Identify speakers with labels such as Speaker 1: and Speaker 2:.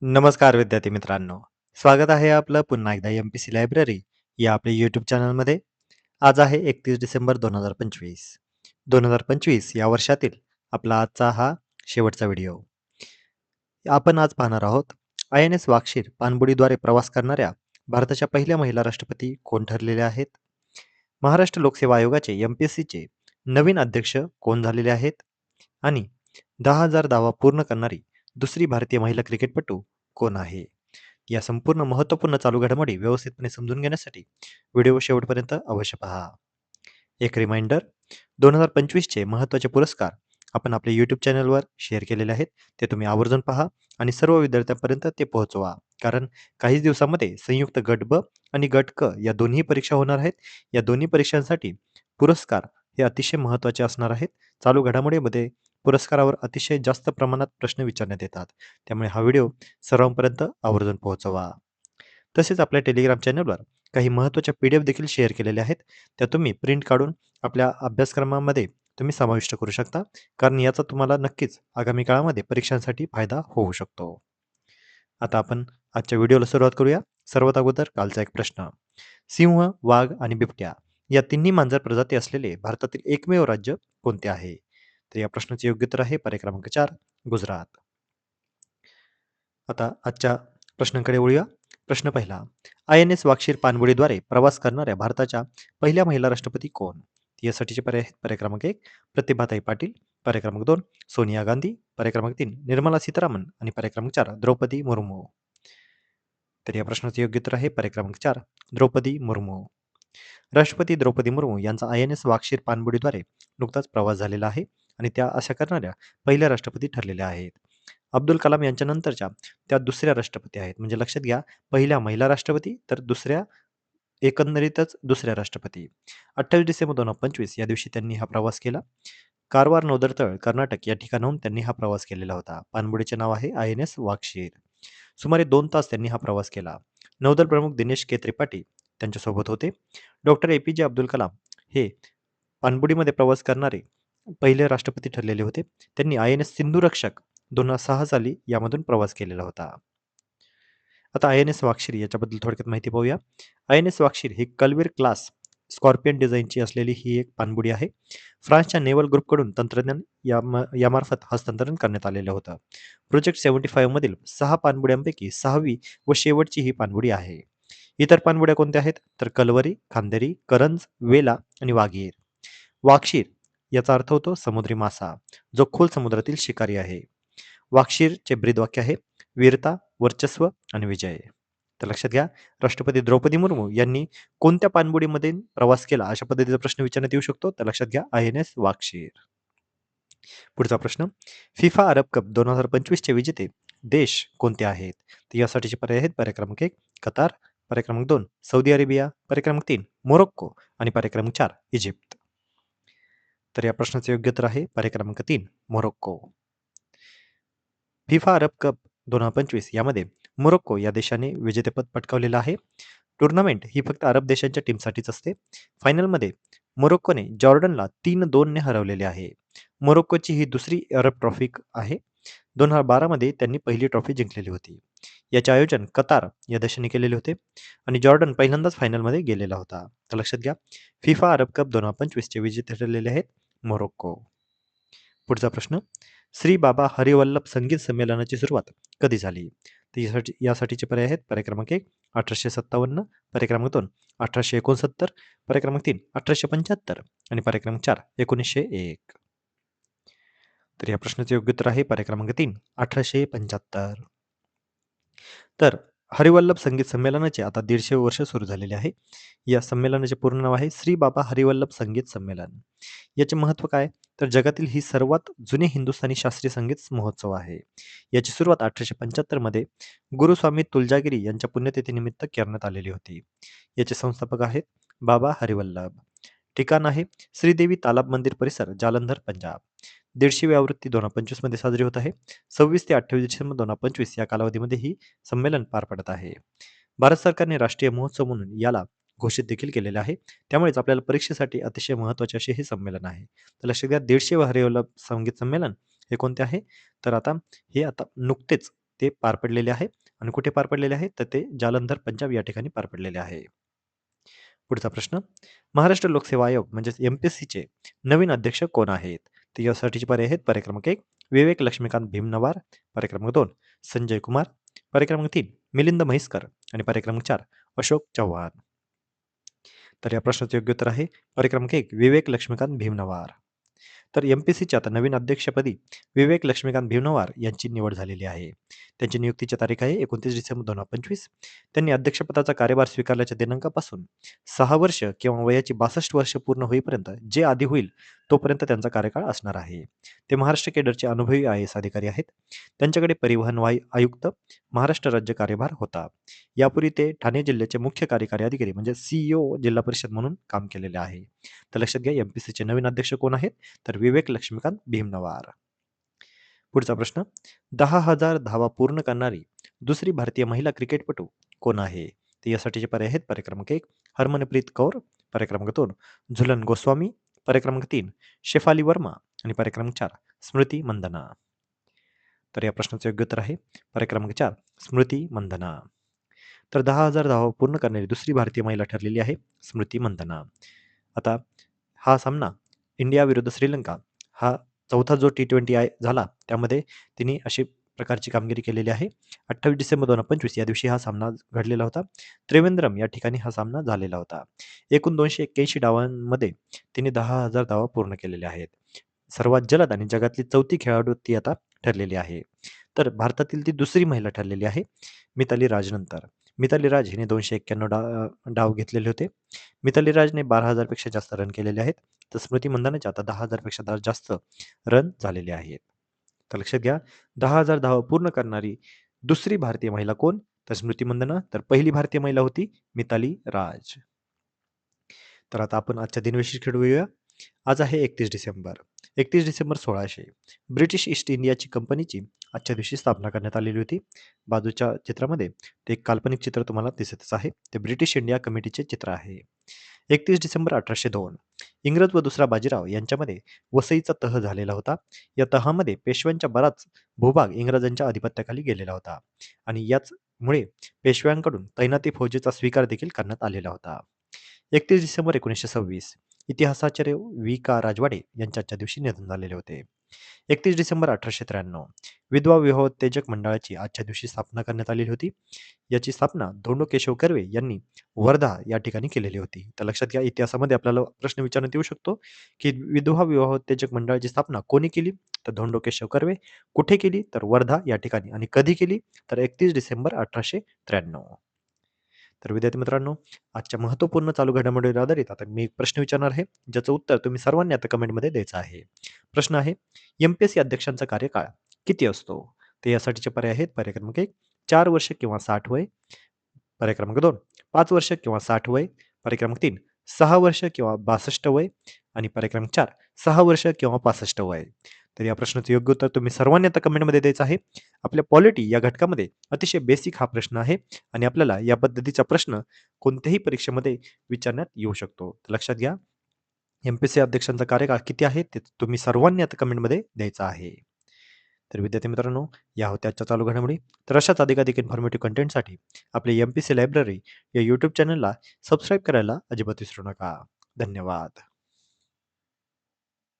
Speaker 1: नमस्कार विद्यार्थी मित्रांनो. स्वागत आहे आपलं पुन्हा एकदा एम-पी-सी लायब्ररी या आपल्या यूट्यूब चॅनलमध्ये. आज आहे 31 डिसेंबर 2025. 2025 या वर्षातील आपला आजचा हा शेवटचा व्हिडिओ. आपण आज पाहणार आहोत आय-एन-एस वाक्षीर पाणबुडीद्वारे प्रवास करणाऱ्या भारताच्या पहिल्या महिला राष्ट्रपती कोण ठरलेल्या आहेत? महाराष्ट्र लोकसेवा आयोगाचे एम-पी-एस-सीचे नवीन अध्यक्ष कोण झालेले आहेत? आणि 10,000 धावा पूर्ण करणारी दुसरी भारतीय महिला क्रिकेटपटू कोण आहे? या संपूर्ण महत्त्वपूर्ण चालू घडामोडी व्यवस्थितपणे समजून घेण्यासाठी व्हिडिओ शेवटपर्यंत अवश्य पहा. एक रिमाइंडर, 2025 चे महत्त्वाचे पुरस्कार आपण आपल्या यूट्यूब चॅनलवर शेअर केलेले आहेत. ते तुम्ही आवर्जून पहा आणि सर्व विद्यार्थ्यांपर्यंत ते पोहोचवा. कारण काहीच दिवसामध्ये संयुक्त गट ब आणि गट क या दोन्ही परीक्षा होणार आहेत. या दोन्ही परीक्षांसाठी पुरस्कार हे अतिशय महत्त्वाचे असणार आहेत. चालू घडामोडीमध्ये पुरस्कारावर अतिशय जास्त प्रमाणात प्रश्न विचारण्यात येतात. त्यामुळे हा व्हिडिओ सर्वांपर्यंत आवर्जून पोहोचवा. तसेच आपल्या टेलिग्राम चॅनलवर काही महत्त्वाच्या PDF देखील शेअर केलेल्या आहेत. त्या तुम्ही प्रिंट काढून आपल्या अभ्यासक्रमामध्ये तुम्ही समाविष्ट करू शकता. कारण याचा तुम्हाला नक्कीच आगामी काळामध्ये परीक्षांसाठी फायदा होऊ शकतो. आता आपण आजच्या व्हिडिओला सुरुवात करूया. सर्वात अगोदर कालचा एक प्रश्न. सिंह, वाघ आणि बिबट्या या तिन्ही मांजर प्रजाती असलेले भारतातील एकमेव राज्य कोणते आहे? तर या प्रश्नाचे योग्य उत्तर आहे पर्याय क्रमांक 4, गुजरात. आता आजच्या प्रश्नांकडे वळूया. प्रश्न पहिला. आय-एन-एस वाक्षीर पाणबुडीद्वारे प्रवास करणाऱ्या भारताच्या पहिल्या महिला राष्ट्रपती कोण? यासाठीचे पर्याय आहेत पर्याय क्रमांक 1, प्रतिभाताई पाटील, पर्याय क्रमांक 2, सोनिया गांधी, पर्याय क्रमांक 3, निर्मला सीतारामन आणि पर्याय क्रमांक 4, द्रौपदी मुर्मू. तर या प्रश्नाचे योग्य उत्तर आहे पर्याय क्रमांक 4, द्रौपदी मुर्मू. राष्ट्रपती द्रौपदी मुर्मू यांचा आय-एन-एस वाक्षीर पाणबुडीद्वारे नुकताच प्रवास झालेला आहे आणि त्या अशा करणाऱ्या पहिल्या राष्ट्रपती ठरलेल्या आहेत. अब्दुल कलाम यांच्या नंतरच्या त्या दुसऱ्या राष्ट्रपती आहेत. म्हणजे लक्षात घ्या, पहिल्या महिला राष्ट्रपती तर दुसऱ्या एकंदरीतच दुसऱ्या राष्ट्रपती. 28 डिसेंबर 2025 या दिवशी त्यांनी हा प्रवास केला. कारवार नौदल कर्नाटक या ठिकाणाहून त्यांनी हा प्रवास केलेला होता. पाणबुडीचे नाव आहे आय-एन-एस वाक्षीर. सुमारे 2 तास त्यांनी हा प्रवास केला. नौदल प्रमुख दिनेश के त्रिपाठी त्यांच्यासोबत होते. डॉक्टर ए-पी-जे अब्दुल कलाम हे पाणबुडीमध्ये प्रवास करणारे पहिले राष्ट्रपती ठरलेले होते. त्यांनी आय-एन-एस सिंधुरक्षक 2006 साली यामधून प्रवास केलेला होता. आता आय-एन-एस वाक्षीर याच्याबद्दल थोडक्यात माहिती पाहूया. आय-एन-एस वाक्षीर ही कलवीर क्लास स्कॉर्पियन डिझाईनची असलेली ही एक पाणबुडी आहे. फ्रान्सच्या नेव्हल ग्रुपकडून तंत्रज्ञान यामार्फत हस्तांतरण करण्यात आलेलं होतं. प्रोजेक्ट 75 मधील 6 पाणबुड्यांपैकी 6वी व शेवटची ही पाणबुडी आहे. इतर पाणबुड्या कोणत्या आहेत? तर कलवरी, खांदेरी, करंज, वेला आणि वाघीर. वाक्षीर याचा अर्थ होतो समुद्री मासा, जो खोल समुद्रातील शिकारी आहे. वाक्षीरचे ब्रीदवाक्य आहे वीरता, वर्चस्व आणि विजय. तर लक्षात घ्या, राष्ट्रपती द्रौपदी मुर्मू यांनी कोणत्या पाणबुडीमध्ये प्रवास केला अशा पद्धतीचा प्रश्न विचारण्यात येऊ शकतो. तर लक्षात घ्या आय-एन-एस वाक्षीर. पुढचा प्रश्न. फिफा अरब कप 2025 चे विजेते देश कोणते आहेत? तर यासाठीचे पर्याय आहेत पर्याय क्रमांक 1, कतार, पर्याय क्रमांक 2, सौदी अरेबिया, पर्याय क्रमांक 3, मोरोक्को आणि पर्याय क्रमांक 4, इजिप्त. तर या प्रश्नाचे योग्य उत्तर आहे पर्याय क्रमांक 3, मोरोक्को. फिफा अरब कप 2025 यामध्ये मोरोक्को या देशाने विजेतेपद पटकावलेलं आहे. टुर्नामेंट ही फक्त अरब देशांच्या टीमसाठीच असते. फायनलमध्ये मोरोक्कोने जॉर्डनला 3-2 ने हरवलेले आहे. मोरोक्कोची ही दुसरी अरब ट्रॉफी आहे. 2012 मध्ये त्यांनी पहिली ट्रॉफी जिंकलेली होती. याचे आयोजन कतार या देशाने केलेले होते आणि जॉर्डन पहिल्यांदाच फायनलमध्ये गेलेला होता. तर लक्षात घ्या, फिफा अरब कप 2025 चे विजेते ठरलेले आहेत मोरोक्को. पुढचा प्रश्न. श्री बाबा हरिवल्लभ संगीत संमेलनाची सुरुवात कधी झाली? तर यासाठीचे पर्याय आहेत पर्याय क्रमांक 1, 1857, पर्याय क्रमांक 2, 1869, पर्याय क्रमांक 3, 1875 आणि पर्याय क्रमांक 4, 1901. तर या प्रश्नाचे योग्य उत्तर आहे पर्याय क्रमांक 3, 1875. तर हरिवल्लभ संगीत संमेलनाचे आता 150 वर्ष सुरू झालेले आहे. या संमेलनाचे पूर्ण नाव आहे श्री बाबा हरिवल्लभ संगीत संमेलन. याचे महत्त्व काय? तर जगातील ही सर्वात जुने हिंदुस्थानी शास्त्रीय संगीत महोत्सव आहे. याची सुरुवात 1875 मध्ये गुरुस्वामी तुलजागिरी यांच्या पुण्यतिथीनिमित्त करण्यात आलेली होती. याचे संस्थापक आहेत बाबा हरिवल्लभ. ठिकाण आहे श्रीदेवी तालाब मंदिर परिसर, जालंधर, पंजाब. 150वी आवृत्ती 2025 मध्ये साजरी होत आहे. 26 ते 28 डिसेंबर 2025 या कालावधीमध्ये ही संमेलन पार पडत आहे. भारत सरकारने राष्ट्रीय महोत्सव म्हणून याला घोषित देखील केलेले आहे. त्यामुळेच आपल्याला परीक्षेसाठी अतिशय महत्त्वाचे असे हे संमेलन आहे. तर लक्षात घ्या, 150 हरिवल्लभ संगीत संमेलन हे कोणते आहे? तर आता नुकतेच ते पार पडलेले आहे आणि कुठे पार पडलेले आहे तर ते जालंधर पंजाब या ठिकाणी पार पडलेले आहे. पुढचा प्रश्न, महाराष्ट्र लोकसेवा आयोग म्हणजेच एम-पी-एस-सीचे नवीन अध्यक्ष कोण आहेत? तर यासाठीचे पर्याय आहेत पर्याय क्रमांक 1 विवेक लक्ष्मीकांत भीमनवार, पर्याय क्रमांक 2 संजय कुमार, पर्याय क्रमांक 3 मिलिंद म्हैसकर आणि पर्याय क्रमांक 4 अशोक चव्हाण. तर या प्रश्नाचे योग्य उत्तर आहे पर्याय क्रमांक 1 विवेक लक्ष्मीकांत भीमनवार. तर एम-पी-एस-सीच्या आता नवीन अध्यक्षपदी विवेक लक्ष्मीकांत भीमनवार यांची निवड झालेली आहे. त्यांची नियुक्तीची तारीख आहे 29 डिसेंबर 2025. त्यांनी अध्यक्षपदाचा कार्यभार स्वीकारल्याच्या दिनांकापासून 6 वर्ष किंवा वयाची 62 वर्ष पूर्ण होईपर्यंत जे आधी होईल तोपर्यंत त्यांचा कार्यकाळ असणार आहे. ते महाराष्ट्र केडरचे अनुभवी आय-ए-एस अधिकारी आहेत. त्यांच्याकडे परिवहन आयुक्त, महाराष्ट्र राज्य कार्यभार होता. यापूर्वी ते ठाणे जिल्ह्याचे मुख्य कार्यकारी अधिकारी म्हणजे सीईओ जिल्हा परिषद म्हणून काम केलेले आहे. तर लक्षात घ्या एम-पी-एस-सीचे नवीन अध्यक्ष कोण आहेत? तर विवेक लक्ष्मीकांत भीमनवार. पुढचा प्रश्न, 10,000 धावा पूर्ण करणारी दुसरी भारतीय महिला क्रिकेटपटू कोण आहे? तर यासाठीचे पर्याय आहेत पर्याय क्रमांक 1 हरमनप्रीत कौर, पर्याय क्रमांक 2 झुलन गोस्वामी, पर्याय क्रमांक 3 शेफाली वर्मा आणि पर्याय क्रमांक 4 स्मृती मंदना. तर या प्रश्नाचं योग्य उत्तर आहे पर्याय क्रमांक 4 स्मृती मंदना. तर 10,000 धावा पूर्ण करणारी दुसरी भारतीय महिला ठरलेली आहे स्मृती मंदना. आता हा सामना इंडिया विरुद्ध श्रीलंका हा चौथा जो T20 झाला त्यामध्ये तिने अशी प्रकारची कामगिरी केलेली आहे. 28 डिसेंबर 2025 या दिवशी हा सामना घडलेला होता. त्रिवेंद्रम या ठिकाणी हा सामना झालेला होता. एकूण 281 डावांमध्ये तिने 10,000 धावा पूर्ण केलेल्या आहेत. सर्वात जलद आणि जगातली चौथी खेळाडू ती आता ठरलेली आहे. तर भारतातील ती दुसरी महिला ठरलेली आहे मिताली राजनंतर. मिताली राज हिने 291 डाव घेतलेले होते. मिताली राजने 12,000 पेक्षा जास्त रन केलेले आहेत. तर स्मृती मंदानाचे आता 10,000 पेक्षा जास्त रन झालेले आहेत. तर लक्षात घ्या 10,000 धावा पूर्ण करणारी दुसरी भारतीय महिला कोण? तर स्मृती मंदाना. तर पहिली भारतीय महिला होती मिताली राज. तर आता आपण आजच्या दिनविशेष खेळूया. आज आहे 31 डिसेंबर. 31 डिसेंबर 1600 ब्रिटिश ईस्ट इंडियाची कंपनीची आजच्या दिवशी स्थापना करण्यात आलेली होती. बाजूच्या चित्रामध्ये ते एक काल्पनिक चित्र तुम्हाला दिसतच आहे. ते ब्रिटिश इंडिया कमिटीचे चित्र आहे. 31 डिसेंबर 1802 इंग्रज व दुसरा बाजीराव यांच्यामध्ये वसईचा तह झालेला होता. या तहामध्ये पेशव्यांचा बराच भूभाग इंग्रजांच्या अधिपत्याखाली गेलेला होता आणि याचमुळे पेशव्यांकडून तैनाती फौजेचा स्वीकार देखील करण्यात आलेला होता. 31 डिसेंबर 1926 इतिहासाचार्य V.K. राजवाडे यांच्या आजच्या दिवशी निधन झालेले होते. 31 डिसेंबर 1893 विधवा विवाहोत्तेजक मंडळाची आजच्या दिवशी स्थापना करण्यात आलेली होती. याची स्थापना धोंडो केशव कर्वे यांनी वर्धा या ठिकाणी केलेली होती. तर लक्षात घ्या इतिहासामध्ये आपल्याला प्रश्न विचारण्यात येऊ शकतो की विधवा विवाहोत्तेजक मंडळाची स्थापना कोणी केली? तर धोंडो केशव कर्वे. कुठे केली? तर वर्धा या ठिकाणी. आणि कधी केली? तर 31 डिसेंबर 1893. तर विद्यार्थी मित्रांनो आजच्या महत्त्वपूर्ण चालू घडामोडीवर आधारित आता मी एक प्रश्न विचारणार आहे ज्याचं उत्तर तुम्ही सर्वांनी आता कमेंटमध्ये द्यायचं आहे. प्रश्न आहे एम-पी-एस-सी अध्यक्षांचा कार्यकाळ किती असतो? ते यासाठीचे पर्याय आहेत पर्याय क्रमांक 1 4 वर्ष किंवा 60 वय, पर्याय क्रमांक 2 5 वर्ष किंवा 60 वय, पर्याय क्रमांक 3 6 वर्ष किंवा 62 वय आणि पर्याय क्रमांक 4 6 वर्ष किंवा 65 वय. तर या प्रश्नाचं योग्य उत्तर तुम्ही सर्वांनी आता कमेंटमध्ये द्यायचं आहे. आपल्या पॉलिटी या घटकामध्ये अतिशय बेसिक हा प्रश्न आहे आणि आपल्याला या पद्धतीचा प्रश्न कोणत्याही परीक्षेमध्ये विचारण्यात येऊ शकतो. तर लक्षात घ्या एम-पी-एस-सी अध्यक्षांचा कार्यकाळ किती आहे ते तुम्ही सर्वांनी आता कमेंटमध्ये द्यायचं आहे. तर विद्यार्थी मित्रांनो या होत्या आजच्या चालू घडामोडी. तर अशाच अधिकाधिक इन्फॉर्मेटिव्ह कंटेंटसाठी आपले एम-पी-एस-सी लायब्ररी या यूट्यूब चॅनलला सबस्क्राईब करायला अजिबात विसरू नका. धन्यवाद.